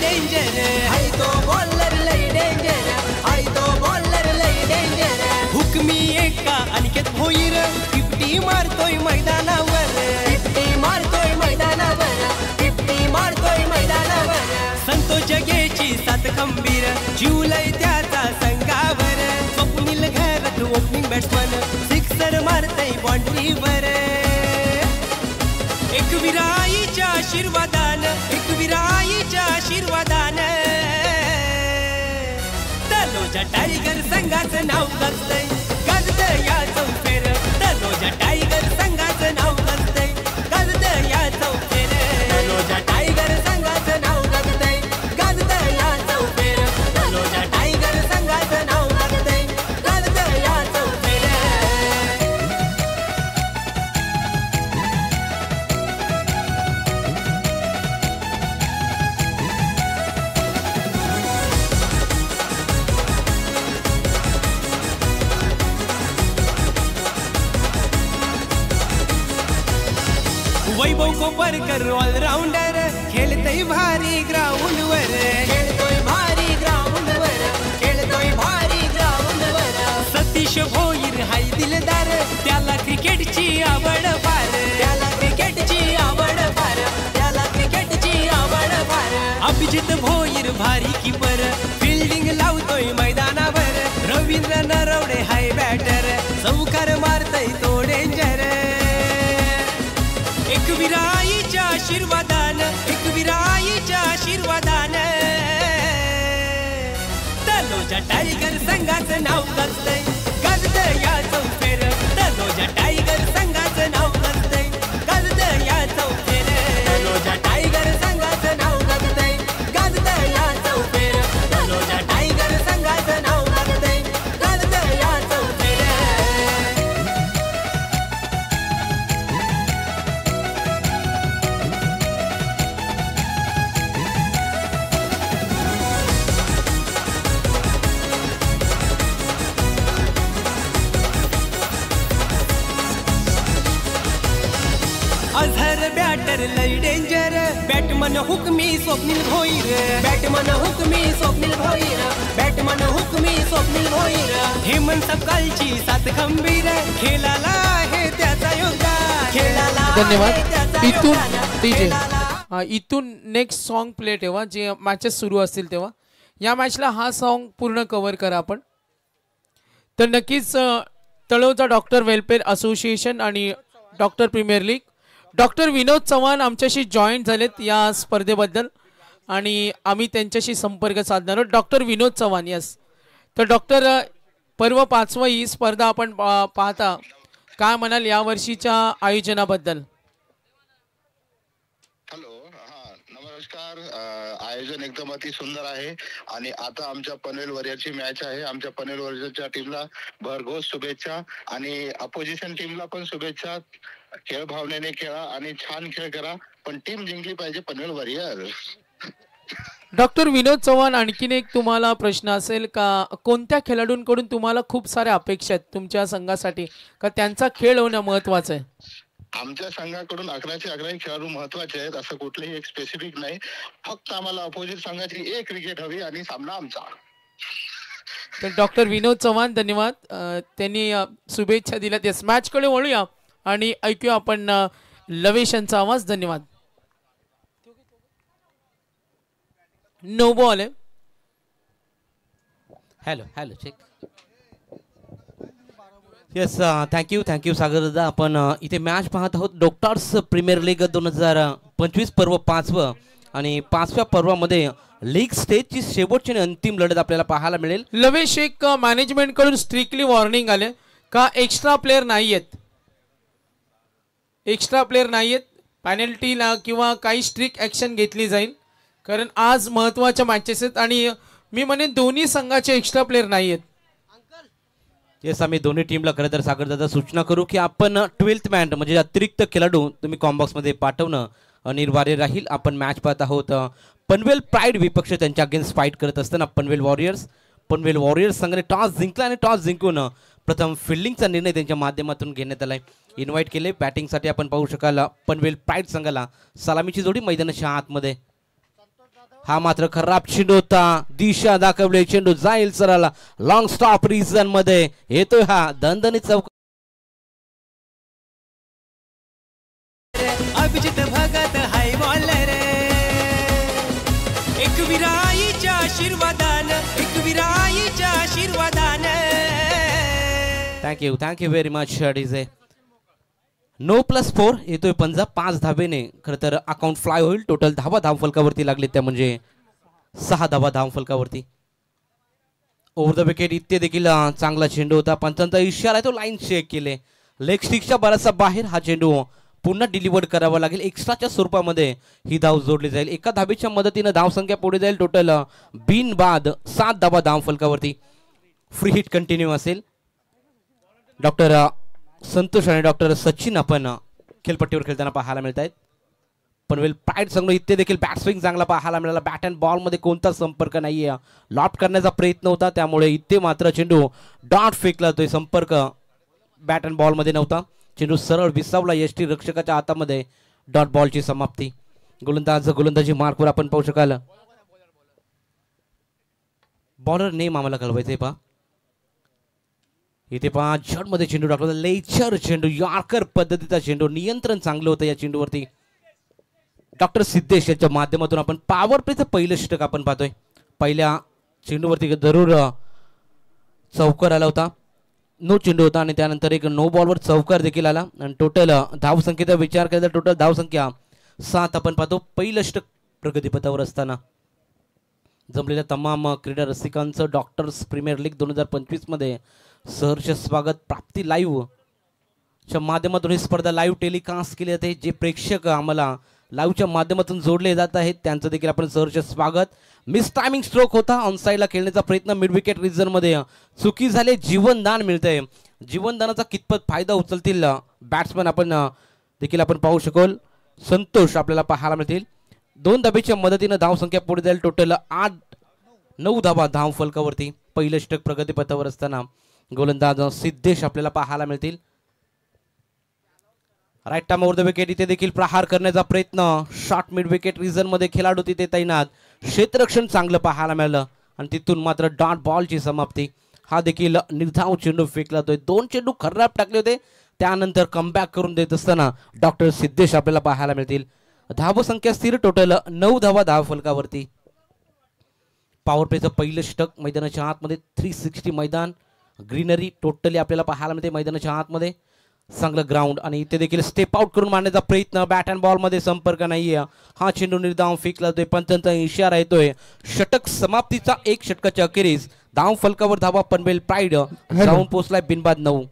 Danger हाय तो bowler लई danger हाय तो बॉलर लई डेंजर हुकमी एका अनिकेत भोईर 50 मारतोय मैदानावर 50 मारतोय मैदानावर 50 मारतोय मैदानावर संतोष जगेची सात खंबीर जीवलय त्याचा संघावर स्वप्नील घरात ओपनिंग बॅट्समन सिक्सर मारतय बाउंड्रीवर एक विराईच्या आशीर्वादान एक विराईच्या आशीर्वादान तलोजा टायगर संघाचं नाव गाजतंय गाजतं या चौफेर तलोजा टायगर संघाचं नाव गाजतंय गाजतं या चौफेर तलोजा टायगर संघाचं नाव गाजतंय गाजतं या चौफेर तलोजा टायगर संघाचं नाव गाजतंय गाजतं या चौफेर वैभव कोपरकर ऑलराउंडर खेळतोय भारी ग्राउंडवर खेळतोय भारी ग्राउंडवर खेळतोय भारी ग्राउंडवर सतीश भोईर हाय दिलदार त्याला क्रिकेटची आवड फार त्याला क्रिकेटची आवड फार त्याला क्रिकेटची आवड फार अभिजित भोईर भारी कीपर फिल्डिंग लावतोय मैदानावर रवींद्र नरवडे हाय बॅटर चौकार मारतोय तो डेंजर एक विराईच्या आशीर्वादान एक विराईच्या आशीर्वादान तलोजा टायगर संघाचं नाव गाजतंय गाजतं या चौफेर तलोजा टायगर संघाचं नाव गाजतंय गाजतं या चौफेर तलोजा टायगर संघाचं नाव गाजतंय गाजतं या चौफेर तलोजा टायगर संघाचं नाव गाजतंय गाजतं या चौफेर अझर बॅटर लई डेंजर बॅटमन हुकमी स्वप्नील भोईर बॅटमन हुकमी स्वप्नील भोईर बॅटमन हुकमी स्वप्नील भोईर हेमंत सपकाळची सात खंबीर खेळाला आहे त्याचा योगदान खेळाला धन्यवाद इथून डीजे इथून नेक्स्ट सॉन्ग प्ले ठेवा जे मॅचेस सुरू असतील तेव्हा या मॅचला हा सॉन्ग पूर्ण कव्हर करा आपण तर नक्कीच तळोजा डॉक्टर वेलफेअर असोसिएशन आणि डॉक्टर प्रीमियर लीग डॉक्टर विनोद चव्हाण आमच्याशी जॉईंट झालेत या स्पर्धेबद्दल आणि आम्ही त्यांच्याशी संपर्क साधणार आहोत डॉक्टर विनोद चव्हाण यस तर डॉक्टर पर्व 5वा ही स्पर्धा आपण पाहता काय म्हणाल या वर्षीच्या आयोजनाबद्दल नमस्कार आयोजन एकदम अति सुंदर आहे आणि आता आमच्या पनवेल वॉरियरची मॅच आहे आमच्या पनवेल वॉरियरच्या टीमला भरघोस शुभेच्छा आणि अपोजिशन टीमला पण शुभेच्छा खेळ भावनेने खेळा आणि छान खेळ करा पण टीम जिंकली पाहिजे पनवेल वॉरियर डॉक्टर विनोद चव्हाण आणखीन एक तुम्हाला प्रश्न असेल का कोणत्या खेळाडूंकडून तुम्हाला खूप साऱ्या अपेक्षा आहेत तुमच्या संघासाठी का त्यांचा खेळ होणं महत्त्वाचं आहे आमच्या संघाकडून 11चे 11 खेळाडू महत्वाचे आहेत असं कुठलेही एक स्पेसिफिक नाही फक्त आम्हाला अपोजिट संघाची एक विकेट हवी आणि सामना आमचा तर डॉक्टर विनोद चव्हाण धन्यवाद त्यांनी शुभेच्छा दिल्यात या मॅचकडे वळूया आणि ऐकूया आपण लवेश यांचा आवाज धन्यवाद नो बॉल आहे hello hello check yes thank you Sagar दादा आपण इथे मॅच पाहत आहोत डॉक्टर्स प्रीमियर लीग 2025 पर्व 5वं आणि 5व्या पर्वामध्ये लीग स्टेजची शेवटची आणि अंतिम लढत आपल्याला पाहायला मिळेल लवेश एक मॅनेजमेंट कडून स्ट्रिक्टली वॉर्निंग आले का एक्स्ट्रा प्लेयर नाहीयेत एक्स्ट्रा प्लेयर नाहीयेत पेनल्टीला किंवा काही स्ट्रिक्ट ॲक्शन घेतली जाईल कारण आज महत्त्वाच्या मॅचेस आहेत आणि मी म्हणेन दोन्ही संघाचे एक्स्ट्रा प्लेयर नाहीयेत येस आम्ही दोन्ही टीमला खरं तर सागर दादा सूचना करू की आपण 12th मॅन म्हणजे अतिरिक्त खेळाडू तुम्ही कॉम्बॉक्समध्ये पाठवणं अनिवार्य राहील आपण मॅच पाहत आहोत पनवेल प्राईड विपक्ष त्यांच्या अगेन्स्ट फाईट करत असताना पनवेल वॉरियर्स संघाने टॉस जिंकला आणि टॉस जिंकून प्रथम फिल्डिंगचा निर्णय त्यांच्या माध्यमातून घेण्यात आलाय इन्व्हाइट केले बॅटिंगसाठी आपण पाहू शकाल पनवेल प्राईड संघाला सलामीची जोडी मैदानाच्या आतमध्ये हा मात्र खराब चेंडू होता. दिशा दाखवली, चेंडू जाईल सरळ लॉंग स्टॉप रिजन मध्ये. येतोय हा दणदणीत चौकार. अभिजित भगत हाय बॉलर, एकविराईच्या आशीर्वादान, एकविराईच्या आशीर्वादान. Thank you very much DJ. 9+4 येतोय पंजाब 5 धावेने. खरं तर अकाउंट फ्लाय होईल. टोटल धावा धावफलकावरती लागले, त्या म्हणजे 6 धावा धावफलकावरती. ओव्हर द विकेट इथे देखील चांगला चेंडू होता. पंचांचा इशारा आहे, तो लाईन चेक केले. लेग स्टिकच्या बराचसा बाहेर हा चेंडू पुन्हा डिलिव्हर्ड करावा लागेल. एक्स्ट्राच्या स्वरूपामध्ये ही धाव जोडली जाईल. एका धावेच्या मदतीने धावसंख्या पुढे जाईल. टोटल बिन बाद 7 धावा धावफलकावरती. फ्री हिट कंटिन्यू असेल. डॉक्टर संतोष आणि डॉक्टर सचिन आपण खेळपट्टीवर खेळताना पाहायला मिळत आहेत. पनवेल प्राईड संघ इथे देखील बॅटस्विंग चांगला पाहायला मिळाला. बॅट अँड बॉल मध्ये कोणताच संपर्क नाहीये. लॉफ्ट करण्याचा प्रयत्न होता, त्यामुळे इथे मात्र चेंडू डॉट फेकला जातोय. संपर्क बॅट अँड बॉल मध्ये नव्हता. चेंडू सरळ विसावला यष्टी रक्षकाच्या हातामध्ये. डॉट बॉलची समाप्ती. गोलंदाजी मार्कवर आपण पाहू शकाल. बॉलर नेम आम्हाला कळवायचंय पहा. इथे पहा जड मध्ये चेंडू टाकला. लेचर चेंडू, यॉर्कर पद्धतीचा चेंडू. नियंत्रण चांगलं होतं या चेंडूवरती. डॉक्टर सिद्धेश यांच्या माध्यमातून आपण पॉवर प्लेचं पहिलं षटक आपण पाहतोय. पहिल्या चेंडूवरती जरूर चौकार आला होता. नो चेंडू होता आणि त्यानंतर एक नो बॉलवर चौकार देखील आला. आणि टोटल धावसंख्येचा विचार केला तर टोटल धावसंख्या 7 आपण पाहतो. पहिलं षटक प्रगतीपथावर असताना जमलेल्या तमाम क्रीडा रसिकांचं डॉक्टर्स प्रीमियर लीग 2025 मध्ये सहर्ष स्वागत. प्राप्ती लाईव्ह च्या माध्यमातून ही स्पर्धा लाईव्ह टेलिकास्ट केली जाते. जे प्रेक्षक आम्हाला लाईव्हच्या माध्यमातून जोडले जात आहेत त्यांचं देखील आपण सहर्ष स्वागत. मिस टायमिंग स्ट्रोक होता. ऑनसाईडला खेळण्याचा प्रयत्न मिड विकेट रिजन मध्ये चुकी झाले. जीवनदान मिळतंय. जीवनदानाचा कितपत फायदा उचलतील बॅट्समन आपण देखील आपण पाहू शकाल. संतोष आपल्याला पाहायला मिळतील. 2 धावेच्या मदतीने धावसंख्या पुढे जाईल. टोटल 8-9 धावा धाव फलकावरती. पहिलं षटक प्रगतीपथावर असताना गोलंदाज सिद्धेश आपल्याला पाहायला मिळतील. Right time over the wicket. इथे देखील प्रहार करण्याचा प्रयत्न. शॉर्ट मिड विकेट रिजन मध्ये खेळाडू तिथे तैनात. क्षेत्ररक्षण चांगलं पाहायला मिळालं आणि तिथून मात्र डॉट बॉलची समाप्ती. हा देखील निर्धाव चेंडू फेकला जातोय. 2 चेंडू खराब टाकले होते, त्यानंतर कमबॅक करून देत असताना डॉक्टर सिद्धेश आपल्याला पाहायला मिळतील. धावसंख्या स्थिर. टोटल 9 धावा धाव फलकावरती. पॉवर प्लेचं पहिलं षटक. मैदानाच्या आतमध्ये 360 मैदान. ग्रीनरी टोटली आपल्याला पाहायला मिळते मैदानाच्या आतमध्ये. चांगलं ग्राउंड आणि इथे देखील स्टेप आउट करून मारण्याचा प्रयत्न. बॅट अँड बॉल मध्ये संपर्क नाहीये. हा चेंडू निर्धाव फेकला जातोय. पंचांचा इशारा येतोय. षटक समाप्तीचा. 1 षटकाच्या अखेरीस धाव फलकावर धावा पनवेल प्राईड जाऊन पोहोचलाय बिनबाद 9.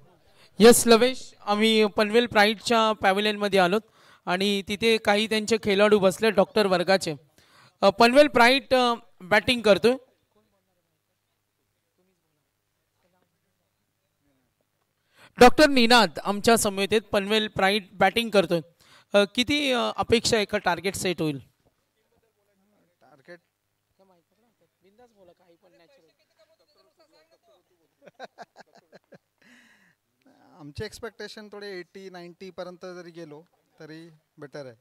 यस लवेश, आम्ही पनवेल प्राईडच्या पॅव्हिलियन मध्ये आलोत आणि तिथे काही त्यांचे खेळाडू बसले डॉक्टर वर्गाचे. पनवेल प्राईड बॅटिंग करतोय. डॉक्टर निनाद आमच्या समवेत पनवेल प्राईड बॅटिंग करतोय. किती अपेक्षा एका टार्गेट सेट होईल? टार्गेट आमचे एक्सपेक्टेशन थोडे 80-90 पर्यंत जरी गेलो तरी बेटर आहे.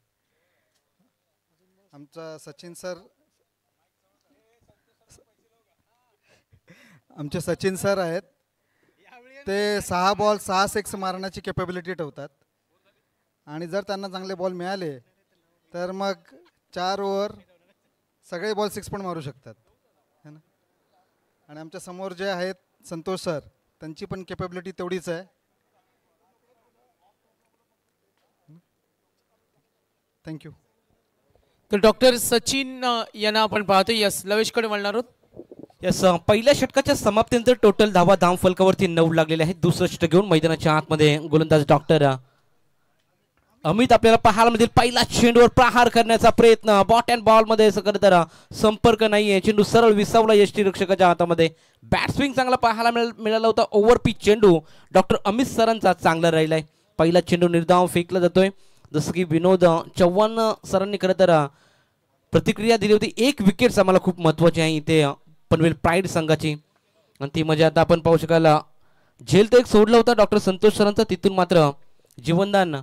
आमचा सचिन सर आहेत, ते 6 बॉल 6 सिक्स मारण्याची कॅपेबिलिटी ठेवतात आणि जर त्यांना चांगले बॉल मिळाले तर मग 4 ओव्हर सगळे बॉल 6 पण मारू शकतात है ना. आणि आमच्या समोर जे आहेत संतोष सर, त्यांची पण कॅपेबिलिटी तेवढीच आहे. थँक्यू. तर डॉक्टर सचिन यांना आपण पाहतो. यस लवेशकडे वळणार आहोत. यस, पहिल्या षटकाच्या समाप्तीनंतर टोटल धावा धाव फलकावरती 9 लागलेले आहेत. दुसरं षटक घेऊन मैदानाच्या आतमध्ये गोलंदाज डॉक्टर अमित आपल्याला पाहायला मिळतील. पहिला चेंडूवर प्रहार करण्याचा प्रयत्न. बॉट अँड बॉल मध्ये तर संपर्क नाहीये. चेंडू सरळ विसावला यष्टी रक्षकाच्या हातामध्ये. बॅटस्विंग चांगला पाहायला मिळाला होता. ओव्हर पिच चेंडू डॉक्टर अमित सरांचा चांगला राहिलाय. पहिला चेंडू निर्धाव फेकला जातोय. जसं की विनोद चव्हाण सरांनी खरं तर प्रतिक्रिया दिली होती. 1 विकेट आम्हाला खूप महत्वाची आहे इथे पनवेल प्राईड संघाची, आणि ती म्हणजे आता आपण पाहू शकाल झेल तो एक सोडला होता डॉक्टर संतोष सरांचा. तिथून मात्र जीवनदान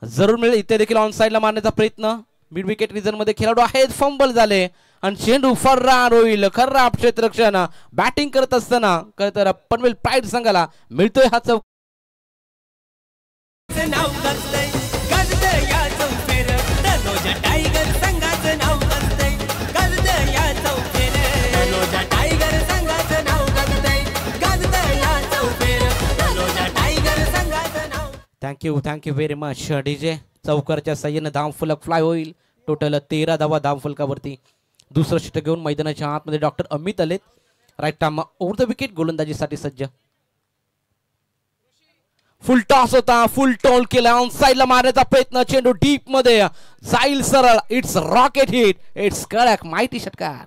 जरूर मिळेल. इथे देखील ऑन साईडला मारण्याचा प्रयत्न. मिड विकेट रिजन मध्ये खेळाडू आहेत. फंबल झाले आणि चेंडू फरार होईल. खराब क्षेत्ररक्षण बॅटिंग करत असताना खरं तर पनवेल प्राईड संघाला मिळतोय हा चौकार. नाव गाजतंय गाजतंय या चौफेर तनोजा टायगर संघाचं नाव गाजतंय गाजतंय या चौफेर तनोजा टायगर संघाचं नाव गाजतंय गाजतंय या चौफेर तनोजा टायगर संघाचं नाव. Thank you very much DJ. चौकारच्या साह्याने धावफलक फ्लाय होईल. टोटल 13 धावा धावफलकावरती. दुसरं षटक घेऊन मैदानाच्या आतमध्ये डॉक्टर अमित आलेत. Right arm over the wicket गोलंदाजीसाठी सज्ज. फुल टॉस होता. फुल टॉल केला. ऑन साइडला मारण्याचा प्रयत्न. चेंडू डीप मध्ये जाईल सरळ. It's rocket hit. इट्स कडक माहिती षटकार.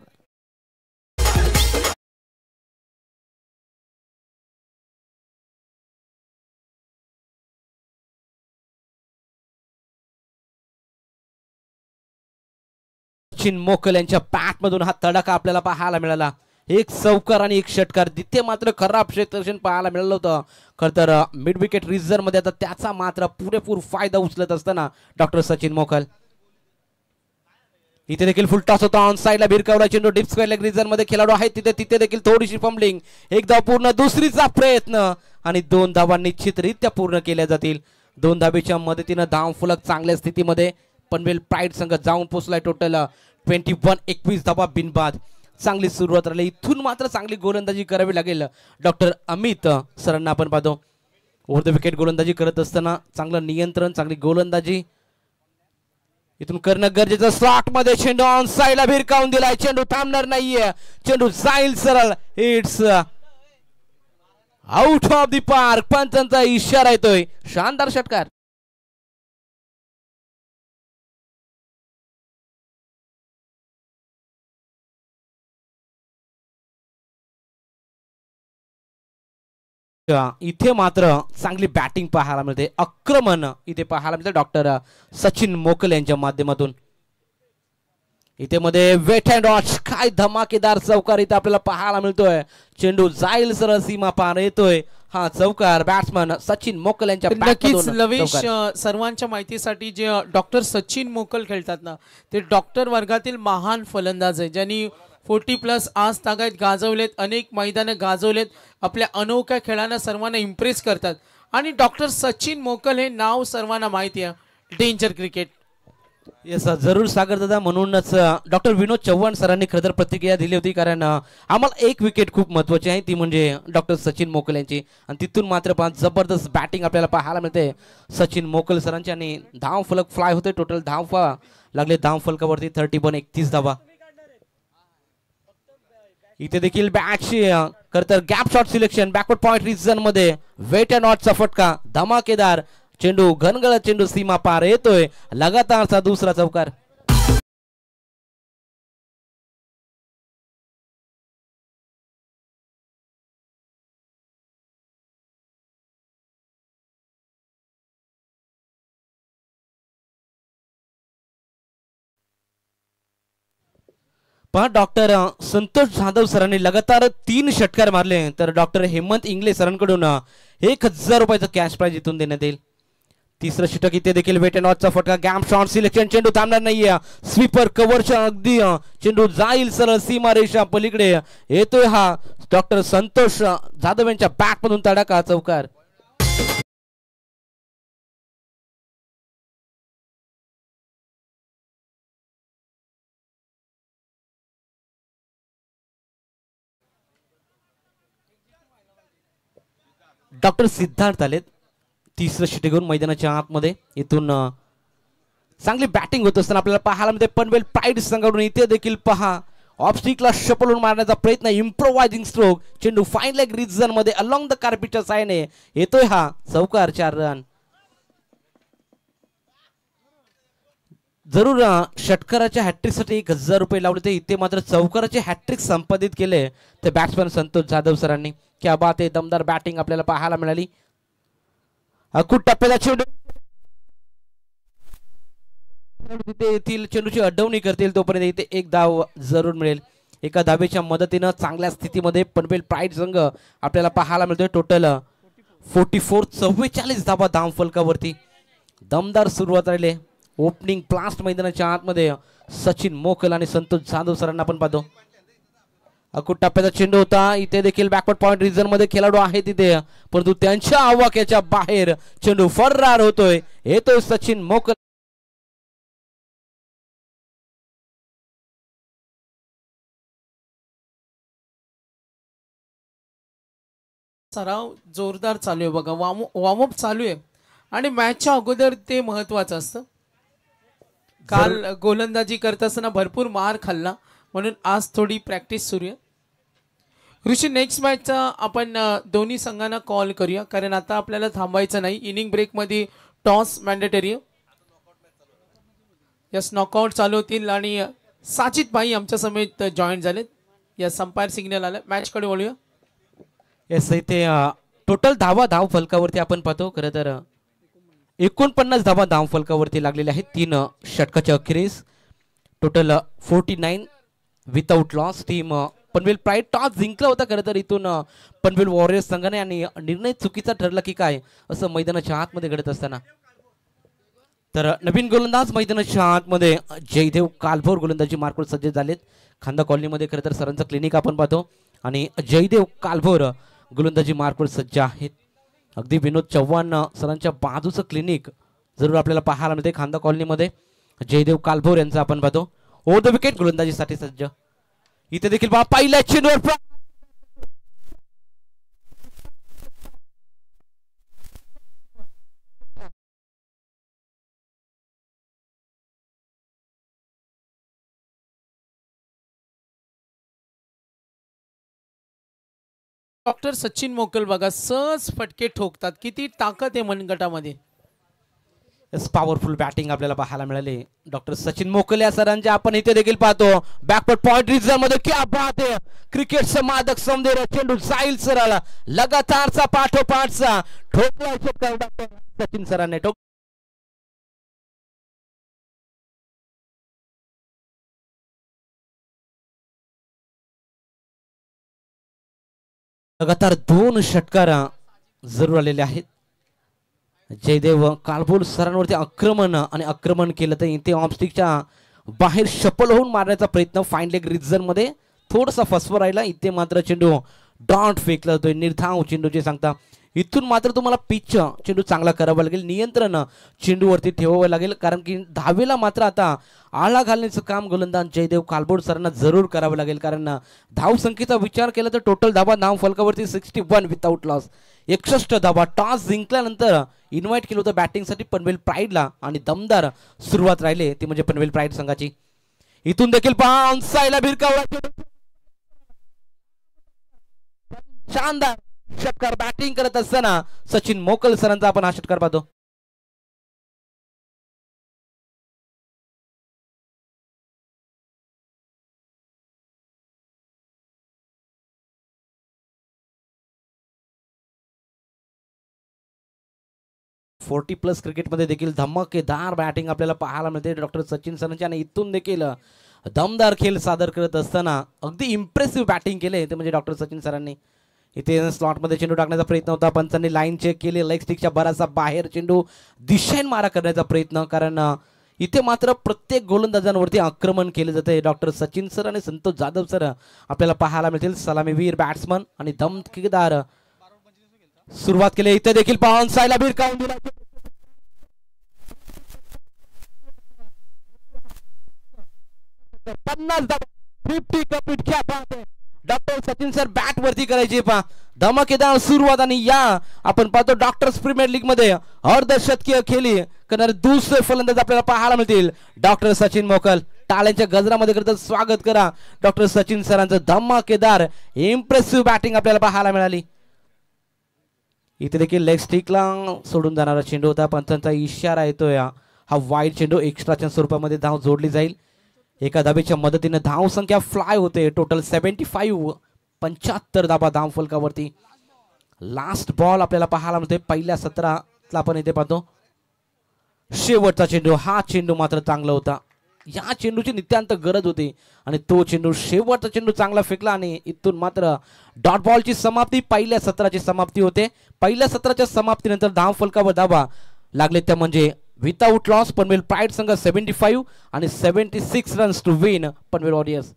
सचिन मोकल यांच्या बॅट मधून हा तडका आपल्याला पाहायला मिळाला. एक चौकार आणि एक षटकार. तिथे मात्र खराब क्षेत्ररक्षण पाहायला मिळालं होतं. खरं तर मिड विकेट रिझर्व मध्ये आता त्याचा मात्र पुरेपूर फायदा उचलत असताना डॉक्टर सचिन मोकल. इथे देखील फुल टॉस होता. ऑन साइडला भिरकावला चेंडू. डीप स्क्वेअर लेग रिझर्व मध्ये खेळाडू आहे तिथे देखील थोडीशी फंबलिंग. एक धाव पूर्ण. दुसरीचा प्रयत्न आणि 2 धावा निश्चितरित्या पूर्ण केल्या जातील. 2 धावेच्या मदतीनं धावफलक चांगल्या स्थितीमध्ये पनवेल प्राईड संघ जाऊन पोहोचलाय. टोटल 21 धावा बिनबाद. चांगली सुरुवात राहिली. इथून मात्र चांगली गोलंदाजी करावी लागेल डॉक्टर अमित सरांना. आपण पाहतो ओव्हर द विकेट गोलंदाजी करत असताना चांगलं नियंत्रण, चांगली गोलंदाजी इथून करणं गरजेचं. स्लॉट मध्ये चेंडू ऑन साइडला भिरकावून दिलाय. चेंडू थांबणार नाहीये. चेंडू जाईल सरळ. It's out of the park. पंचांचा इशारा येतोय. शानदार षटकार. इथे मात्र चांगली बॅटिंग पाहायला मिळते. आक्रमण इथे पाहायला मिळते डॉक्टर सचिन मोकल यांच्या माध्यमातून. इथे मध्ये वेट अँड वॉच. काय धमाकेदार चौकार इथे आपल्याला पाहायला मिळतोय. चेंडू जाईल सरळ सीमा पार येतोय हा चौकार. बॅट्समन सचिन मोकल यांच्या. नक्कीच लवेश, सर्वांच्या माहितीसाठी जे डॉक्टर सचिन मोकल खेळतात ना, ते डॉक्टर वर्गातील महान फलंदाज आहे, ज्यांनी 40+ आज तागायत गाजवलेत. अनेक मैदानं गाजवलेत. आपल्या अनोख्या खेळानं सर्वांना इम्प्रेस करतात. आणि डॉक्टर सचिन मोकल हे नाव सर्वांना माहिती आहे. Danger cricket. येस जरूर सागर दादा. म्हणूनच डॉक्टर विनोद चव्हाण सरांनी खरं तर प्रतिक्रिया दिली होती. कारण आम्हाला एक विकेट खूप महत्वाची आहे, ती म्हणजे डॉक्टर सचिन मोकल यांची. आणि तिथून मात्र जबरदस्त बॅटिंग आपल्याला पाहायला मिळते सचिन मोकल सरांची. आणि धाव फलक फ्लाय होते. टोटल धाव लागले धाव फलकावरती 31 धावा. इथे देखील बॅटची खरं तर gap shot selection. Backward point region मध्ये वेट अँड वॉचचा फटका. धमाकेदार चेंडू. घनगळत चेंडू सीमा पार येतोय. लगातारचा दुसरा चौकार. पहा डॉक्टर संतोष जाधव सरांनी लगातार 3 षटकार मारले. तर डॉक्टर हेमंत इंगले सरांकडून 1000 रुपयाचं कॅश प्राइज इथून देण्यात येईल. तिसरं षटक. इथे देखील वेट अँड वॉचचा फटका. Gap shot selection. चेंडू थांबणार नाहीये. स्वीपर कव्हरच्या अगदी चेंडू जाईल सरळ सीमा रेषा पलीकडे येतोय हा डॉक्टर संतोष जाधव यांच्या बॅट मधून तडाखा चौकार. डॉक्टर सिद्धार्थ आलेत. तिसरं षटक घेऊन मैदानाच्या आतमध्ये. इथून चांगली बॅटिंग होत असताना आपल्याला पाहायला मिळते पनवेल प्राईड संघाकडून. इथे देखील पहा ऑफ स्टिकला शपलून मारण्याचा प्रयत्न. इम्प्रोवायझिंग स्ट्रोक. चेंडू फाईन लेग रिजन मध्ये अलॉंग द कार्पेटच्या सायने येतोय हा चौकार. 4 रन. जरूर षटकाराच्या हॅट्रिकसाठी 1000 रुपये लावले ते. इथे मात्र चौकाराचे हॅट्रिक संपादित केले ते बॅट्समन संतोष जाधव सरांनी. क्या बात आहे. दमदार बॅटिंग आपल्याला पाहायला मिळाली. अकुट टप्प्याला चेंडू तिथे येथील चेंडूची अडवणी करतील. तोपर्यंत इथे 1 धाव जरूर मिळेल. एका धावेच्या मदतीनं चांगल्या स्थितीमध्ये पनवेल प्राईड संघ आपल्याला पाहायला मिळतोय. टोटल 44 धावा धाव फलकावरती. दमदार सुरुवात राहिले. ओपनिंग ब्लास्ट मैदानाच्या आतमध्ये सचिन मोकल आणि संतोष जाधव सरांना आपण पाहतो. अकुट टप्प्याचा चेंडू होता. इथे देखील बॅकवर्ड पॉइंट रिजन मध्ये खेळाडू आहे तिथे, परंतु त्यांच्या आवाक्याच्या बाहेर चेंडू फरार होतोय. येतोय सचिन मोकल. सराव जोरदार चालू आहे बघा. वॉर्मअप चालू आहे आणि मॅचच्या अगोदर ते महत्वाचं असतं. काल गोलंदाजी करत असताना भरपूर मार खाल्ला, म्हणून आज थोडी प्रॅक्टिस सुरू आहे. ऋषी, नेक्स्ट मॅचचा आपण दोन्ही संघांना कॉल करूया, कारण आता आपल्याला थांबायचं नाही. इनिंग ब्रेकमध्ये टॉस मॅन्डेटरी आहे. यस, नॉकआउट चालू होतील आणि साचित भाई आमच्या समेत जॉईन झालेत. यस, अंपायर सिग्नल आलं. मॅचकडे वळूया. येस, इथे टोटल धाव फलकावरती आपण पाहतो. खरं तर 49 धाव फलकावरती लागलेले आहेत 3 षटकाच्या अखेरीस. Total 49 without loss. Team Panvel pride toss जिंकला होता खरं तर इथून पनवेल वॉरियर्स संघाने, आणि निर्णय चुकीचा ठरला की काय असं मैदानाच्या आतमध्ये घडत असताना. तर नवीन गोलंदाज मैदानाच्या आतमध्ये जयदेव कालभोर गोलंदाजी मार्कवर सज्ज झालेत. खांदा कॉलनीमध्ये खरं तर सरांचं क्लिनिक आपण पाहतो आणि जयदेव कालभोर गोलंदाजी मार्कवर सज्ज आहेत. अगदी विनोद चव्हाण सरांच्या बाजूचं क्लिनिक जरूर आपल्याला पाहायला मिळते खांदा कॉलनीमध्ये. जयदेव कालभोर यांचं आपण पाहतो. ओव्हर द विकेट गोलंदाजीसाठी सज्ज. इथे देखील पहिल्या चेंडूवर डॉक्टर सचिन मोकल बघा सहज फटके ठोकतात. किती ताकद आहे मनगटामध्ये. पॉवरफुल बॅटिंग आपल्याला पाहायला मिळाली डॉक्टर सचिन मोकल या सरांच्या. आपण इथे देखील पाहतो बॅकवर्ड पॉइंट रिझन मध्ये क्या बात आहे. क्रिकेट समादक समदेर चेंडू जाईल सराला लगातारचा पाठोपाठचा ठोकला डॉक्टर सचिन सरांनी. लगातार 2 षटकार जरूर आलेले आहेत. जयदेव कालभोर सरांवरती आक्रमण केलं तर इथे ऑफस्टिकच्या बाहेर शपल होऊन मारण्याचा प्रयत्न फाईन लेग रिजन मध्ये थोडासा फसवा राहिला. इथे मात्र चेंडू डॉट फेकला जातोय. निर्धाव चेंडूचे सांगता. इथून मात्र तुम्हाला पिच चेंडू चांगला करावा लागेल. नियंत्रण चेंडूवरती ठेवावं लागेल, कारण की धावेला मात्र आता आळा घालण्याचं काम गोलंदाज जयदेव कालभोर सरांना जरूर करावं लागेल. कारण धाव संख्येचा विचार केला तर टोटल धाव फलकावरती 61 विथआउट लॉस. 61 धावा. टॉस जिंकल्यानंतर इन्व्हाइट केलं होतं बॅटिंगसाठी पनवेल प्राईडला आणि दमदार सुरुवात राहिली ती म्हणजे पनवेल प्राईड संघाची. इथून देखील पावसायला भिरकावला शानदार षटकार बॅटिंग करत असताना सचिन मोकल सरांचा आपण हा षटकार पाहतो. +40 क्रिकेटमध्ये देखील धमाकेदार बॅटिंग आपल्याला पाहायला मिळते डॉक्टर सचिन सरांची. आणि इथून देखील दमदार खेळ सादर करत असताना अगदी इम्प्रेसिव्ह बॅटिंग केले ते म्हणजे डॉक्टर सचिन सरांनी. इथे स्लॉटमध्ये चेंडू टाकण्याचा प्रयत्न होता. पंचांनी लाईन चेक केली. लेग स्टिकच्या बराचसा बाहेर चेंडू दिशेन मारा करण्याचा प्रयत्न, कारण इथे मात्र प्रत्येक गोलंदाजांवरती आक्रमण केले जाते. डॉक्टर सचिन सर आणि संतोष जाधव सर आपल्याला पाहायला मिळतील. सलामीवीर बॅट्समन आणि धमकेदार सुरुवात केली. इथे देखील पावन सायला भिरकावून दिला. 50 50 कंप्लीट. क्या बात है. डॉक्टर सचिन सर बॅट वरती करायची पहा. धमाकेदार सुरुवात. आणि या आपण पाहतो डॉक्टर्स प्रीमियर लीग मध्ये अर्धशतकीय खेळी करणारे दुसरे फलंदाज आपल्याला पाहायला मिळतील डॉक्टर सचिन मोकल. टाळ्यांच्या गजरामध्ये करत स्वागत करा डॉक्टर सचिन सरांचं. धमाकेदार इम्प्रेसिव्ह बॅटिंग आपल्याला पाहायला मिळाली. इथे देखील लेग स्टिकला सोडून जाणारा चेंडू होता. पंचांचा इशारा येतोय. हा वाईड चेंडू एक्स्ट्राच्या स्वरूपामध्ये धाव जोडली जाईल. एका धावेच्या मदतीने धाव संख्या फ्लाय होते. टोटल 75 75 धाव फलकावरती. लास्ट बॉल आपल्याला पाहायला मिळते पहिल्या 17 आपण इथे पाहतो. शेवटचा चेंडू. हा चेंडू मात्र चांगला होता. या चेंडूची नित्यांत गरज होती आणि तो चेंडू शेवटचा चेंडू चांगला फेकला आणि इथून मात्र डॉट बॉलची समाप्ती. पहिल्या 17ची समाप्ती होते. पहिल्या 17च्या समाप्तीनंतर धाव फलकावर धावा लागले त्या म्हणजे विथआउट लॉस पनवेल प्राईड संघ 75 आणि 76 runs to win Panvel Warriors.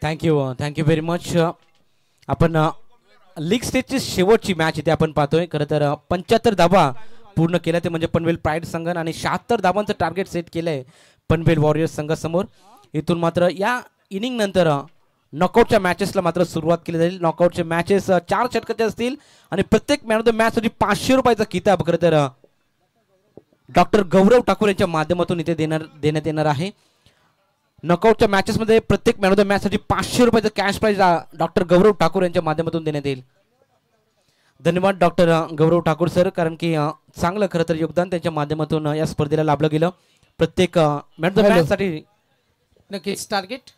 Thank you very much. आपण लीग स्टेजची शेवटची मॅच इथे आपण पाहतोय. खरं तर 75 धावा पूर्ण केल्या ते म्हणजे पनवेल प्राईड संघ आणि 76 धावांचं टार्गेट सेट केलंय पनवेल वॉरियर्स संघासमोर. इथून मात्र या इनिंग नंतर नॉकआउटच्या मॅचेसला मात्र सुरुवात केली जाईल. नॉकआउटचे मॅचेस 4 षटकाचे असतील आणि प्रत्येक मॅन ऑफ द मॅच साठी 500 रुपयाचा किताब खरं तर डॉक्टर गौरव ठाकूर यांच्या माध्यमातून इथे देण्यात येणार आहे. नॉकआउटच्या मॅचेसमध्ये प्रत्येक मॅन ऑफ द मॅच साठी 500 रुपयाचं कॅश प्राइज डॉक्टर गौरव ठाकूर यांच्या माध्यमातून देण्यात येईल. धन्यवाद डॉक्टर गौरव ठाकूर सर, कारण की चांगलं खरं तर योगदान त्यांच्या माध्यमातून या स्पर्धेला लाभलं गेलं. प्रत्येक मॅन ऑफ द मॅच साठी नक्कीच टार्गेट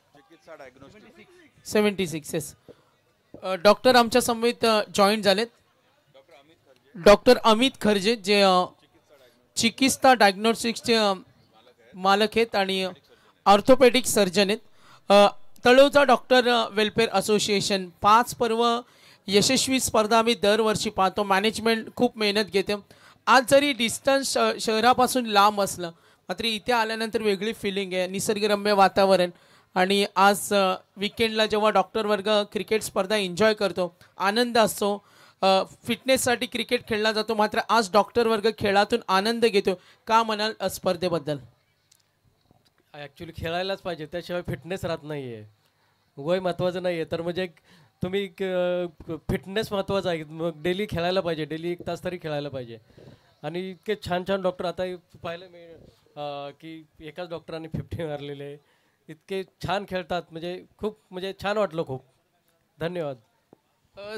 76 येस. डॉक्टर आमच्या समवेत जॉईन झालेत. डॉक्टर अमित खर्जे जे चिकित्सा डायग्नोस्टिक्सचे मालक आहेत आणि ऑर्थोपेडिक सर्जन आहेत. तळोजा डॉक्टर वेलफेअर असोसिएशन 5 पर्व यशस्वी स्पर्धा आम्ही दरवर्षी पाहतो. मॅनेजमेंट खूप मेहनत घेते. आज जरी डिस्टन्स शहरापासून लांब असलं मात्र इथे आल्यानंतर वेगळी फिलिंग आहे, निसर्गरम्य वातावरण. आणि आज विकेंडला जेव्हा डॉक्टर वर्ग क्रिकेट स्पर्धा एन्जॉय करतो, आनंद असतो. फिटनेससाठी क्रिकेट खेळला जातो मात्र आज डॉक्टर वर्ग खेळातून आनंद घेतो. का म्हणाल स्पर्धेबद्दल? ॲक्च्युली खेळायलाच पाहिजे, त्याशिवाय फिटनेस राहत नाही आहे. वय महत्त्वाचं नाही आहे तर म्हणजे तुम्ही फिटनेस महत्त्वाचं आहे. मग डेली खेळायला पाहिजे, डेली 1 तास तरी खेळायला पाहिजे. आणि इतके छान छान डॉक्टर आता पाहिलं मी की एकाच डॉक्टरांनी 50 मारलेले आहे. इतके छान खेळतात म्हणजे खूप म्हणजे छान वाटलं खूप. धन्यवाद.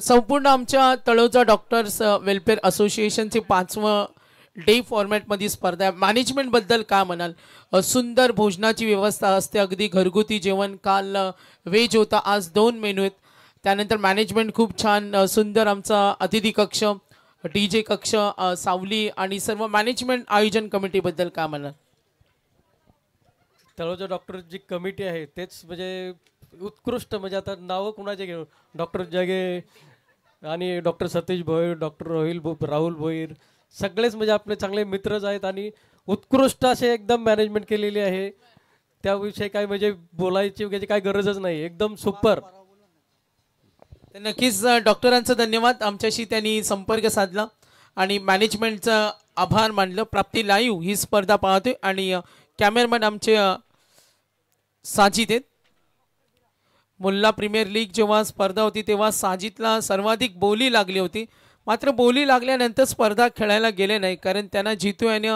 संपूर्ण आमच्या तळोजा डॉक्टर्स वेलफेअर असोसिएशनचे 5वं डे फॉर्मॅटमध्ये स्पर्धा आहे. मॅनेजमेंटबद्दल काय म्हणाल? सुंदर भोजनाची व्यवस्था असते, अगदी घरगुती जेवण. काल व्हेज होता, आज 2 मेनू आहेत. त्यानंतर मॅनेजमेंट खूप छान सुंदर. आमचा अतिथी कक्ष, DJ कक्ष, सावली आणि सर्व मॅनेजमेंट आयोजन कमिटीबद्दल काय म्हणाल? तळोजा डॉक्टर जी कमिटी आहे तेच म्हणजे उत्कृष्ट. म्हणजे आता नावं कुणाचे घेऊ, डॉक्टर जगे आणि डॉक्टर सतीश भोईर, डॉक्टर राहुल भोईर सगळेच म्हणजे आपले चांगले मित्रच आहेत आणि उत्कृष्ट असे एकदम मॅनेजमेंट केलेली आहे. त्याविषयी काय म्हणजे बोलायची वगैरे काय गरजच नाही, एकदम सुपर. नक्कीच डॉक्टरांचं धन्यवाद. आमच्याशी त्यांनी संपर्क साधला आणि मॅनेजमेंटचा आभार मानलं. प्राप्ती लाईव्ह ही स्पर्धा पाहतोय आणि कॅमेरामॅन आमचे साजिद आहेत. मुल्ला प्रीमियर लीग जेव्हा स्पर्धा होती तेव्हा साजिदला सर्वाधिक बोली लागली होती, मात्र बोली लागल्यानंतर स्पर्धा खेळायला गेले नाही कारण त्यांना जितू याने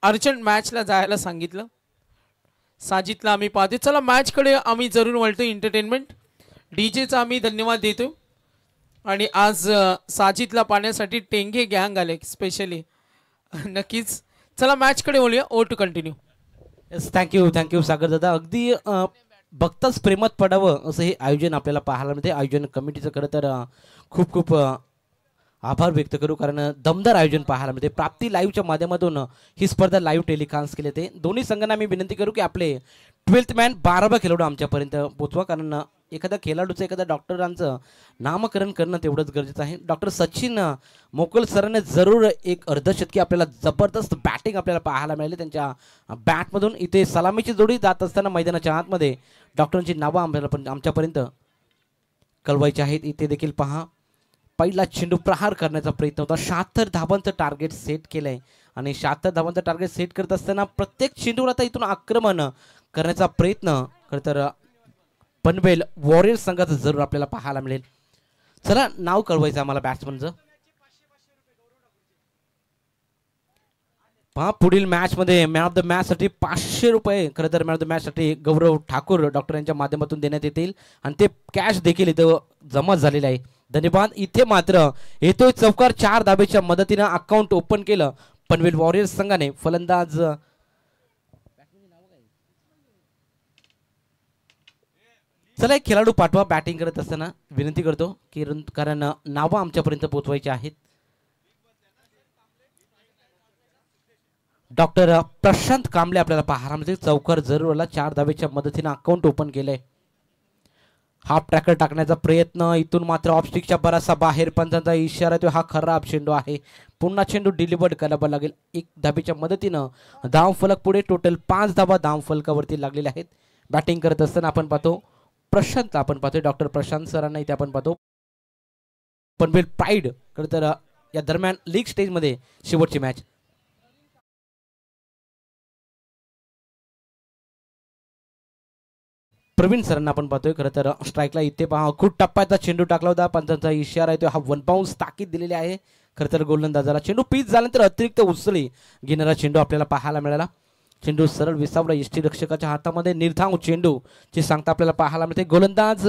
अर्जंट मॅचला जायला सांगितलं. साजिदला आम्ही पाहतो. चला मॅचकडे आम्ही जरूर वळतो. एंटरटेनमेंट DJचा आम्ही धन्यवाद देतो. आणि आज साजिदला पाहण्यासाठी टेंगे गँग आले स्पेशली. नक्कीच चला मॅचकडे वळूया. Oh to continue. Yes, thank you Sagar दादा. अगदी बघताच प्रेमात पडावं असं हे आयोजन आपल्याला पाहायला मिळते. आयोजन कमिटीचं खरं तर खूप खूप आभार व्यक्त करू, कारण दमदार आयोजन पाहायला मिळते. प्राप्ती लाईव्हच्या माध्यमातून ही स्पर्धा लाईव्ह टेलिकास्ट केली. दोन्ही संघांना मी विनंती करू की आपले 12th मॅन 12 खेळाडू आमच्यापर्यंत पोचवा, कारण एखाद्या खेळाडूचं एखाद्या डॉक्टरांचं नामकरण करणं तेवढंच गरजेचं आहे. डॉक्टर सचिन मोकल सरांनी जरूर एक अर्धशतकी आपल्याला जबरदस्त बॅटिंग आपल्याला पाहायला मिळाली त्यांच्या बॅटमधून. इथे सलामीची जोडी जात असताना मैदानाच्या आतमध्ये डॉक्टरांची नावं आम्हाला पण आमच्यापर्यंत कळवायची आहेत. इथे देखील पहा पहिला चेंडू प्रहार करण्याचा प्रयत्न होता. 76 धावांचं टार्गेट सेट केलंय आणि 76 धावांचं टार्गेट सेट करत असताना प्रत्येक चेंडूवर आता इथून आक्रमण करण्याचा प्रयत्न खरं तर पनवेल वॉरियर्स संघाचं जरूर आपल्याला पाहायला मिळेल. चला नाव कळवायचं आम्हाला बॅट्समनचं. पहा पुढील मॅच मध्ये मॅन ऑफ द मॅच साठी 500 रुपये खरं तर मॅन ऑफ द मॅच साठी गौरव ठाकूर डॉक्टर यांच्या माध्यमातून देण्यात येतील आणि ते कॅश देखील इथं जमा झालेले आहे. धन्यवाद. इथे मात्र येतोय चौकार 4 धाबेच्या मदतीनं अकाउंट ओपन केलं पनवेल वॉरियर्स संघाने. फलंदाज चला एक खेळाडू पाठवा बॅटिंग करत असताना विनंती करतो कारण नावं आमच्यापर्यंत पोहोचवायची आहेत. डॉक्टर प्रशांत कांबळे आपल्याला पाहायला म्हणजे चौकार जरूर 4 धावेच्या मदतीने अकाउंट ओपन केलंय. हाफ ट्रॅकर टाकण्याचा प्रयत्न इथून मात्र ऑफस्टिकच्या बराचसा बाहेर पंचांचा इशारा तो हा खराब चेंडू आहे. पुन्हा चेंडू डिलिव्हर्ड करावा लागेल 1 धावेच्या मदतीनं. धाव फलक पुढे टोटल 5 धावा धाव फलकावरती लागलेल्या आहेत. बॅटिंग करत असताना आपण पाहतो प्रशांत आपण पाहतोय डॉक्टर प्रशांत सरांना इथे आपण पाहतो. पनवेल प्राईड खरं तर या दरम्यान लीग स्टेजमध्ये शेवटची मॅच. प्रवीण सरांना आपण पाहतोय खरं तर स्ट्राईकला इथे पहा खूप टप्प्याचा चेंडू टाकला होता. पंचांचा इशारा आहे तो हा 1 बाउन्स ताकीद दिलेली आहे. खरं तर गोलंदाजाला चेंडू पीच झाल्यानंतर अतिरिक्त उसळी घेणारा चेंडू आपल्याला पाहायला मिळाला. चेंडू सरळ विसावला यष्टी रक्षकाच्या हातामध्ये. निर्धाव चेंडू ची सांगता आपल्याला पाहायला मिळते. गोलंदाज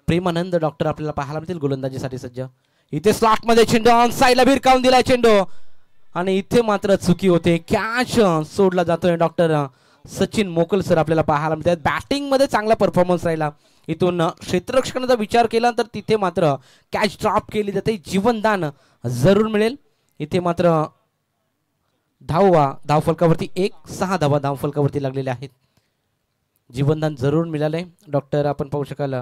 प्रेमानंद डॉक्टर आपल्याला पाहायला मिळतील गोलंदाजीसाठी सज्ज. इथे स्लॉट मध्ये चेंडू ऑन साईडला भिरकावून दिलाय चेंडू आणि इथे मात्र चुकी होते. कॅच सोडला जातोय. डॉक्टर सचिन मोकल सर आपल्याला पाहायला मिळतात. बॅटिंग मध्ये चांगला परफॉर्मन्स राहिला. इथून क्षेत्ररक्षणाचा विचार केला तर तिथे मात्र कॅच ड्रॉप केली जाते. जीवनदान जरूर मिळेल. इथे मात्र धाव फलकावरती 6 धावा धाव फलकावरती लागलेल्या आहेत. जीवनदान जरूर मिळालंय. डॉक्टर आपण पाहू शकाल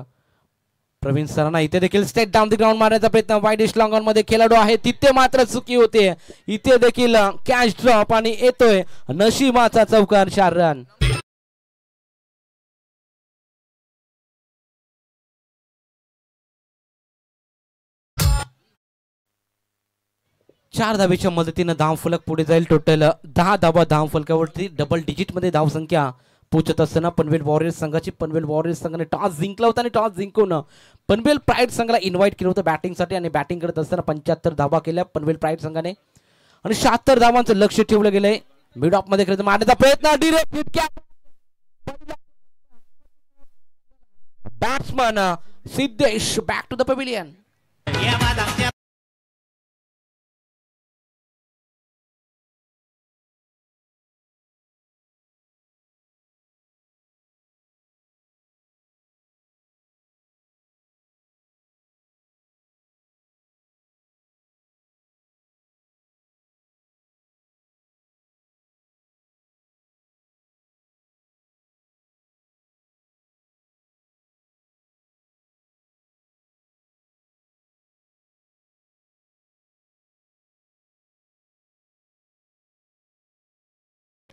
प्रवीण सरांना इथे देखील स्टेट डाऊन द ग्राउंड मारण्याचा प्रयत्न वाईडिश लॉंग ऑन मध्ये खेळाडू आहे तिथे मात्र चुकी होते. इथे देखील कॅच ड्रॉप आणि येतोय नशिबाचा चौकार 4 रन. चार धावेच्या मदतीनं धाव फलक पुढे जाईल. टोटल 10 धावा धाव फलकावरती डबल डिजिट मध्ये धाव संख्या पोहोचत असताना पनवेल वॉरियर्स संघाने टॉस जिंकला होता आणि टॉस जिंकून पनवेल प्राईड संघाला इन्व्हाइट केलं होतं बॅटिंगसाठी आणि बॅटिंग करत असताना 75 धावा केल्या पनवेल प्राईड संघाने आणि 76 धावांचं लक्ष ठेवलं गेलंय. मिड ऑफ मध्ये खरं मारण्याचा प्रयत्न batsman Siddhesh back to the pavilion.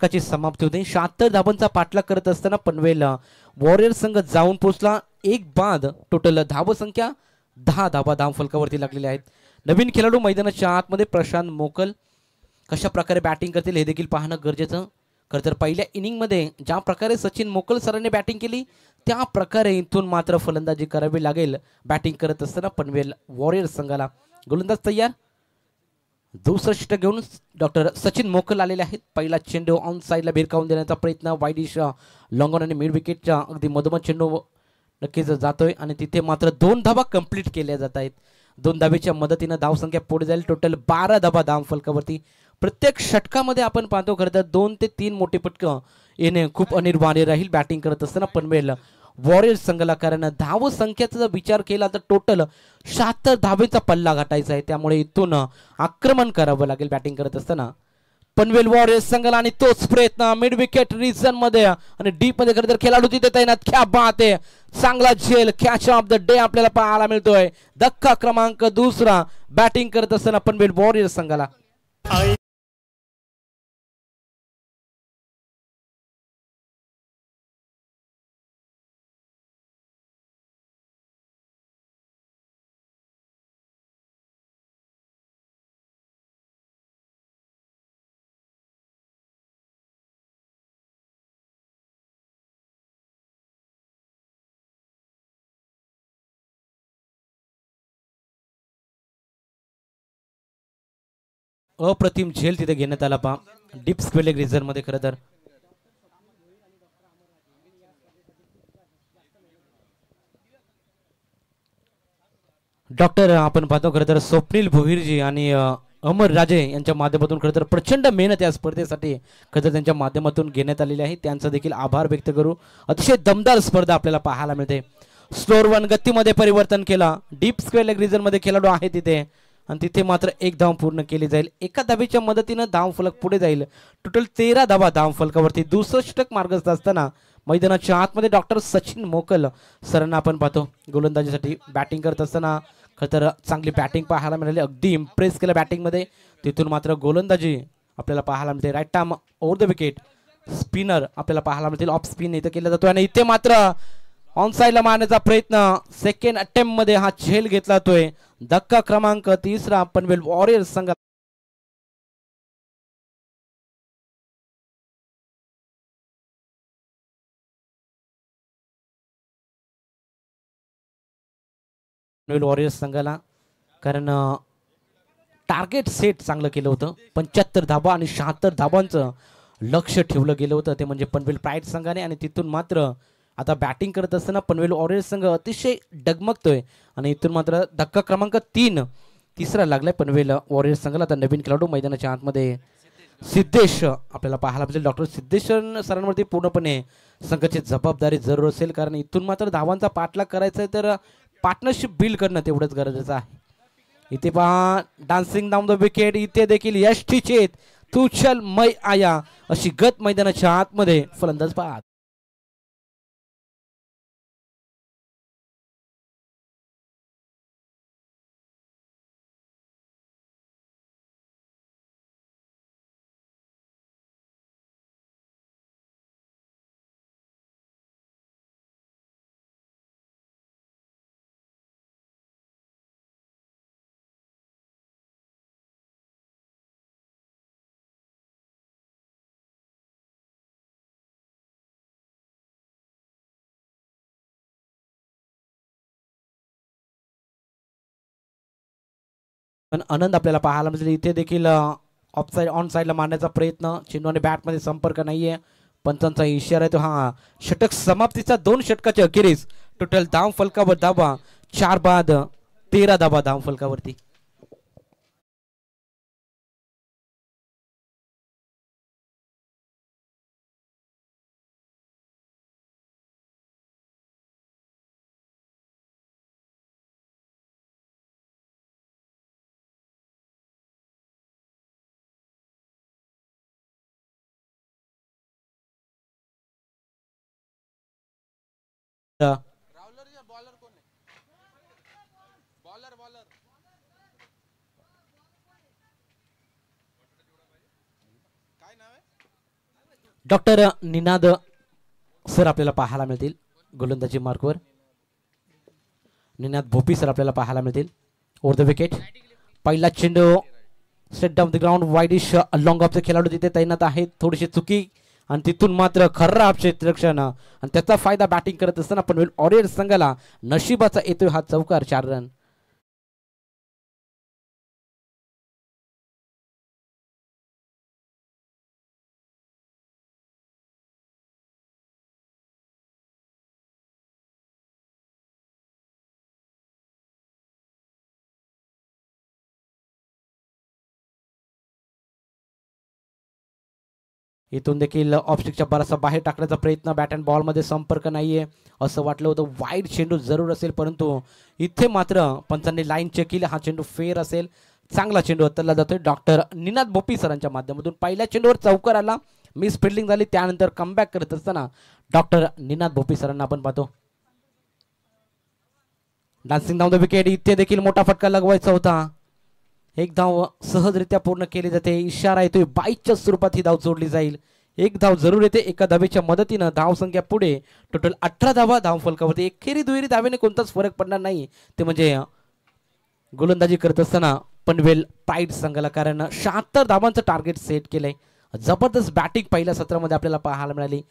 ची समाप्ती होते. 76 धावांचा पाठलाग करत असताना पनवेल वॉरियर्स संघ जाऊन पोहोचला. 1 बाद टोटल धाव संख्या 10 धावा धाव फलकावरती लागलेल्या आहेत. नवीन खेळाडू मैदानाच्या आतमध्ये प्रशांत मोकल कशा प्रकारे बॅटिंग करतील हे देखील पाहणं गरजेचं. खरं तर पहिल्या इनिंग मध्ये ज्या प्रकारे सचिन मोकल सरांनी बॅटिंग केली त्या प्रकारे इथून मात्र फलंदाजी करावी लागेल बॅटिंग करत असताना पनवेल वॉरियर्स संघाला. गोलंदाज तयार. दुसरं षटक घेऊन डॉक्टर सचिन मोकल आलेले आहेत. पहिला चेंडू ऑन साईडला भिरकावून देण्याचा प्रयत्न वाईडिश लॉंग ऑन आणि मिड विकेटच्या अगदी मधोमध चेंडू नक्कीच जातोय आणि तिथे मात्र 2 धावा कंप्लीट केल्या जात आहेत. 2 धावेच्या मदतीनं धावसंख्या पुढे जाईल. टोटल 12 धावा धाव फलकावरती. प्रत्येक षटकामध्ये आपण पाहतो खरं तर 2 ते 3 मोठे पटकं येणे खूप अनिवार्य राहील बॅटिंग करत असताना पनवेल वॉरियर्स संघाला. कारण धाव संख्येचा जर विचार केला तर टोटल 76 धावेचा पल्ला गाठायचा आहे. त्यामुळे इथून आक्रमण करावं लागेल बॅटिंग करत असताना पनवेल वॉरियर्स संघाला आणि तोच प्रयत्न मिड विकेट रिजन मध्ये आणि डीप मध्ये खरं तर खेळाडू तिथे तैनात. क्या बात आहे, चांगला झेल कॅच ऑफ द डे आपल्याला पाहायला मिळतोय. धक्का क्रमांक दुसरा बॅटिंग करत असताना पनवेल वॉरियर्स संघाला. अप्रतिम झेल तिथे घेण्यात आला पहा डीप स्क्वेअर रिझन मध्ये. खरं तर डॉक्टर आपण पाहतो खरं तर स्वप्नील भोईरजी आणि अमर राजे यांच्या माध्यमातून खरं तर प्रचंड मेहनत या स्पर्धेसाठी खरं तर त्यांच्या माध्यमातून घेण्यात आलेली आहे. त्यांचा देखील आभार व्यक्त करू. अतिशय दमदार स्पर्धा आपल्याला पाहायला मिळते. स्लोअर वन गतीमध्ये परिवर्तन केला. डीप स्क्वेअर रिझन मध्ये खेळाडू आहे तिथे आणि तिथे मात्र एक धाव पूर्ण केली जाईल. एका धावेच्या मदतीनं धाव फलक पुढे जाईल. टोटल 13 धावा धाव फलकावरती. दुसरं षटक मार्गस्थ असताना मैदानाच्या आतमध्ये डॉक्टर सचिन मोकल सरांना आपण पाहतो गोलंदाजीसाठी बॅटिंग करत असताना खरं तर चांगली बॅटिंग पाहायला मिळाली. अगदी इम्प्रेस केलं बॅटिंगमध्ये. तिथून मात्र गोलंदाजी आपल्याला पाहायला मिळते. Right arm over the wicket spinner आपल्याला पाहायला मिळतील. ऑफ स्पिन इथं केला जातो आणि इथे मात्र ऑन साईडला मारण्याचा प्रयत्न. सेकंड अटेम्प्ट मध्ये हा झेल घेतला जातोय. धक्का क्रमांक तिसरा पनवेल वॉरियर्स संघ. पनवेल वॉरियर्स संघाला कारण टार्गेट सेट चांगलं केलं होतं. 75 धाबा आणि 76 धाबांचं लक्ष ठेवलं गेलं होतं ते म्हणजे पनवेल प्राईड संघाने. आणि तिथून मात्र आता बॅटिंग करत असताना पनवेल वॉरियर्स संघ अतिशय डगमगतोय आणि इथून मात्र धक्का क्रमांक 3 तिसरा लागलाय पनवेल वॉरियर्स संघाला. आता नवीन खेळाडू मैदानाच्या आतमध्ये सिद्धेश आपल्याला पाहायला मिळेल. डॉक्टर सिद्धेश सरांवरती पूर्णपणे संघाची जबाबदारी जरूर असेल कारण इथून मात्र धावांचा पाठलाग करायचा आहे तर पार्टनरशिप बिल्ड करणं तेवढंच गरजेचं आहे. इथे पहा डान्सिंग डाऊन द विकेट. इथे देखील यश चेत तू चल मै आया अशी गत मैदानाच्या आतमध्ये फलंदाज पाहत. पण आनंद आपल्याला पाहायला मिळेल. इथे देखील ऑफ साईड ऑन साईडला मारण्याचा प्रयत्न. चेंडू आणि बॅटमध्ये संपर्क नाहीये. पंचांचा इशारा आहे तो. हा षटक समाप्तीचा 2 षटकाच्या अखेरीस टोटल धाव फलकावर धावा 4 बाद 13 धावा धाव फलकावरती. डॉक्टर निनाद सर आपल्याला पाहायला मिळतील गोलंदाजी मार्कवर. निनाद भोपी सर आपल्याला पाहायला मिळतील. ओव्हर द विकेट पहिला चेंडू set down the ground wideish long ऑफचे खेळाडू तिथे तैनात आहेत. थोडीशी चुकी आणि तिथून मात्र खराब क्षेत्ररक्षण आणि त्याचा फायदा बॅटिंग करत असताना पनवेल वॉरियर्स संघाला नशिबाचा येतोय हा चौकार. 4 रन. इथून देखील ऑफस्टिकच्या बराचसा बाहेर टाकण्याचा प्रयत्न. बॅट अँड बॉल मध्ये संपर्क नाहीये असं वाटलं होतं. वाईड चेंडू जरूर असेल परंतु इथे मात्र पंचांनी लाईन चेक केली. हा चेंडू फेअर असेल. चांगला चेंडू हाताळला जातोय डॉक्टर निनाद भोपी सरांच्या माध्यमातून. पहिल्या चेंडूवर चौकार आला, मिस फिल्डिंग झाली, त्यानंतर कमबॅक करत असताना डॉक्टर निनाद भोपी सरांना आपण पाहतो. डान्सिंग डाऊन द विकेट, इथे देखील मोठा फटका लगवायचा होता. एक धाव सहजरित्या पूर्ण केली जाते. इशारा येतोय 22च्या स्वरूपात ही धाव जोडली जाईल. एक धाव जरूर येते एका धावेच्या मदतीनं. धाव संख्या पुढे टोटल 18 धावा धाव फलकावरती. एकेरी दुहेरी धावेने कोणताच फरक पडणार नाही, ते म्हणजे गोलंदाजी करत असताना पनवेल प्राईड संघाला, कारण 76 धावांचं टार्गेट सेट केलंय. जबरदस्त बॅटिंग पहिल्या सत्रामध्ये आपल्याला पाहायला मिळाली.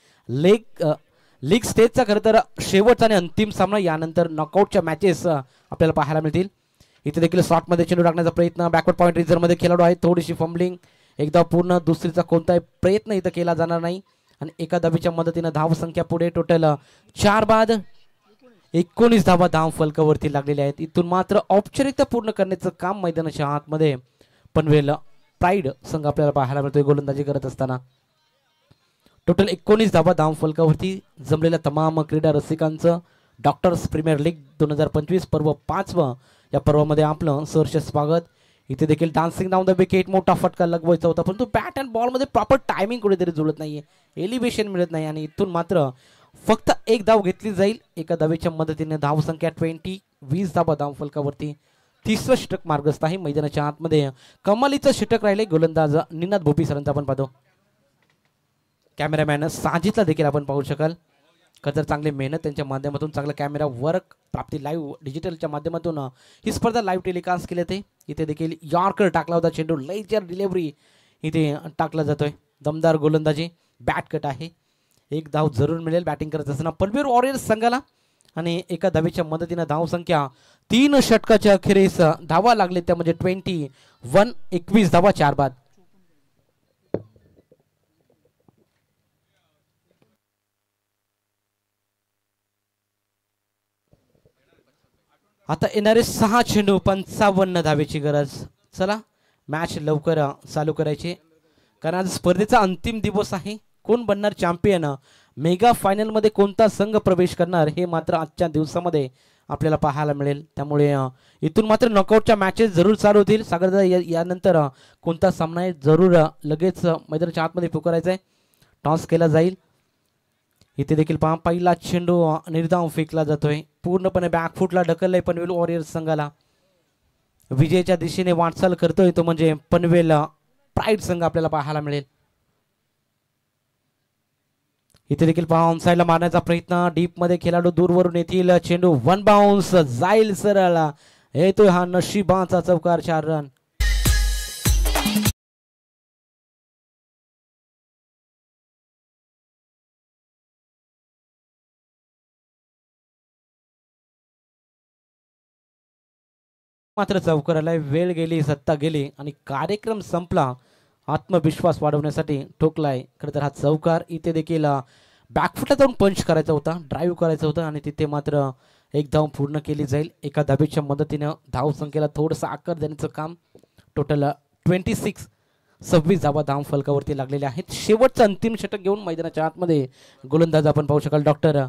लीग स्टेजचा खरं तर शेवटचा आणि अंतिम सामना, यानंतर नॉकआउटच्या मॅचेस आपल्याला पाहायला मिळतील. इथे देखील शॉटमध्ये चेंडू टाकण्याचा प्रयत्न, बॅकवर्ड पॉईंट रिझर्वमध्ये खेळाडू आहे, थोडीशी फंबलिंग. एकदा पूर्ण दुसरीचा कोणताही प्रयत्न इथं केला जाणार नाही आणि एका धावेच्या मदतीनं धाव संख्या पुढे टोटल 4 बाद 19 धावा धाव फलकावरती लागलेल्या आहेत. इथून मात्र औपचारिकता पूर्ण करण्याचं काम मैदानाच्या आतमध्ये पनवेल प्राईड संघ आपल्याला पाहायला मिळतोय गोलंदाजी करत असताना. टोटल 19 धावा धाव फलकावरती. जमलेल्या तमाम क्रीडा रसिकांचं डॉक्टर्स प्रीमियर लीग 2025 पर्व 5वं या पर्वामध्ये आपलं सहर्ष स्वागत. इथे देखील डान्सिंग डाऊन द विकेट, मोठा फटका लगवायचा होता, परंतु बॅट अँड बॉलमध्ये प्रॉपर टायमिंग कुठेतरी जुळत नाहीये, एलिव्हेशन मिळत नाही आणि इथून मात्र फक्त एक धाव घेतली जाईल एका धावेच्या मदतीने. धाव संख्या 20 धावा धाव फलकावरती. 30वं षटक मार्गस्थ आहे मैदानाच्या आतमध्ये. कमालीचं षटक राहिले गोलंदाज निनाद भोपी सरांचा आपण पाहतो. कॅमेरामॅन साजिदला देखील आपण पाहू शकाल. खरं चांगली मेहनत त्यांच्या माध्यमातून, चांगला कॅमेरा वर्क, प्राप्ती लाईव्ह डिजिटलच्या माध्यमातून ही स्पर्धा लाईव्ह टेलिकास्ट केली जाते. इथे देखील यॉर्कर टाकला होता चेंडू, लेजर डिलिव्हरी इथे टाकला जातोय. दमदार गोलंदाजी, बॅट कट आहे. एक धाव जरूर मिळेल बॅटिंग करत असताना पनवेल वॉरियर्स संघाला आणि एका धावेच्या मदतीनं धाव संख्या 3 षटकाच्या अखेरीस धावा लागले, त्या म्हणजे 21 धावा 4 बाद. आता येणारे 6 चेंडू 55 धावेची गरज. चला मॅच लवकर चालू करायची, कारण आज स्पर्धेचा अंतिम दिवस आहे. कोण बनणार चॅम्पियन, मेगा फायनल मध्ये कोणता संघ प्रवेश करणार, हे मात्र आजच्या दिवसामध्ये आपल्याला पाहायला मिळेल. त्यामुळे इथून मात्र नॉकआउटच्या मॅचेस जरूर चालू होतील. सागर यानंतर कोणता सामना आहे जरूर लगेच मैदानाच्या आतमध्ये पुकारायचा आहे. टॉस केला जाईल. इथे देखील पहा पहिला चेंडू निर्धाव फेकला जातोय, पूर्णपणे बॅकफुटला ढकललाय पनवेल वॉरियर्स संघाला. विजयाच्या दिशेने वाटचाल करतोय तो म्हणजे पनवेल प्राईड संघ आपल्याला पाहायला मिळेल. इथे देखील पहा ऑन साइडला मारण्याचा प्रयत्न, डीप मध्ये खेळाडू दूरवरून येतील. चेंडू 1 बाउन्स जाईल सरळ. येतोय हा नशिबाचा चौकार, 4 रन. मात्र चौकाराला वेळ गेली, सत्ता गेली आणि कार्यक्रम संपला. आत्मविश्वास वाढवण्यासाठी ठोकलाय खरं तर हा चौकार. इथे देखील बॅकफुटला जाऊन पंच करायचा होता, ड्राईव्ह करायचं होतं आणि तिथे मात्र एक धाव पूर्ण केली जाईल. एका धावेच्या मदतीनं धाव संख्येला थोडंसं आकार देण्याचं काम. टोटल 26 धावा धाव फलकावरती लागलेले आहेत. शेवटचं अंतिम षटक घेऊन मैदानाच्या आतमध्ये गोलंदाज आपण पाहू शकाल डॉक्टर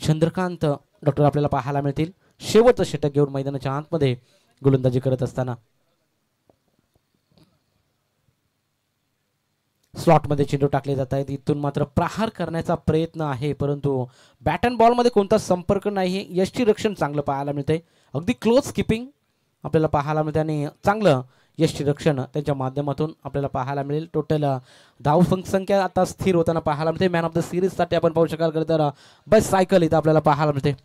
चंद्रकांत डॉक्टर आपल्याला पाहायला मिळतील. शेवटचं षटक घेऊन मैदानाच्या आतमध्ये गोलंदाजी करत असताना स्लॉटमध्ये चेंडू टाकले जात आहेत. इथून मात्र प्रहार करण्याचा प्रयत्न आहे, परंतु बॅट अँड बॉलमध्ये कोणता संपर्क नाही. यष्टी रक्षण चांगलं पाहायला मिळतंय, अगदी क्लोज किपिंग आपल्याला पाहायला मिळते आणि चांगलं यष्टी रक्षण त्यांच्या माध्यमातून आपल्याला पाहायला मिळेल. टोटल धाव संख्या आता स्थिर होताना पाहायला मिळते. मॅन ऑफ द सिरीजसाठी आपण पाहू शकाल खरं तर बस सायकल इथं आपल्याला पाहायला मिळते.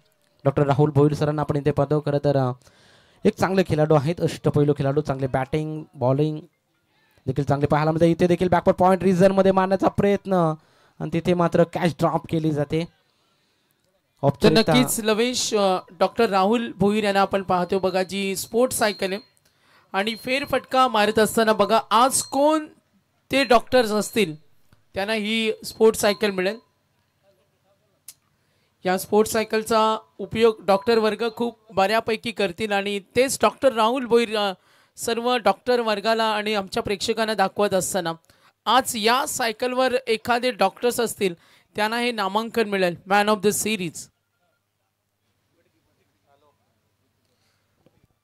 डॉक्टर राहुल भोईर सरांना आपण इथे पाहतो. खरं तर एक चांगले खेळाडू आहेत, अष्टपैलू खेळाडू, चांगले बॅटिंग बॉलिंग देखील चांगले पाहायला मिळते. इथे देखील बॅकवर्ड पॉईंट रिझन मध्ये मारण्याचा प्रयत्न आणि तिथे मात्र कॅच ड्रॉप केली जाते. तर नक्कीच लवेश डॉक्टर राहुल भोईर यांना आपण पाहतो बघा, जी स्पोर्ट्स सायकल आहे आणि फेरफटका मारत असताना बघा आज कोण ते डॉक्टर्स असतील त्यांना ही स्पोर्ट्स सायकल मिळेल. या स्पोर्ट्स सायकलचा उपयोग डॉक्टर वर्ग खूप बऱ्यापैकी करतील आणि तेच डॉक्टर राहुल भोईर सर्व डॉक्टर वर्गाला आणि आमच्या प्रेक्षकांना दाखवत असताना आज या सायकलवर एखादे डॉक्टर्स असतील त्यांना हे नामांकन मिळेल मॅन ऑफ द सिरीज.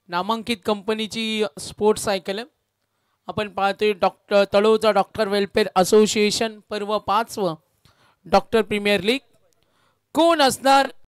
नामांकित कंपनीची स्पोर्ट्स सायकल आहे. आपण पाहतोय तळोजा डॉक्टर वेलफेअर असोसिएशन पर्व 5व डॉक्टर प्रीमियर लीग. कोण असणार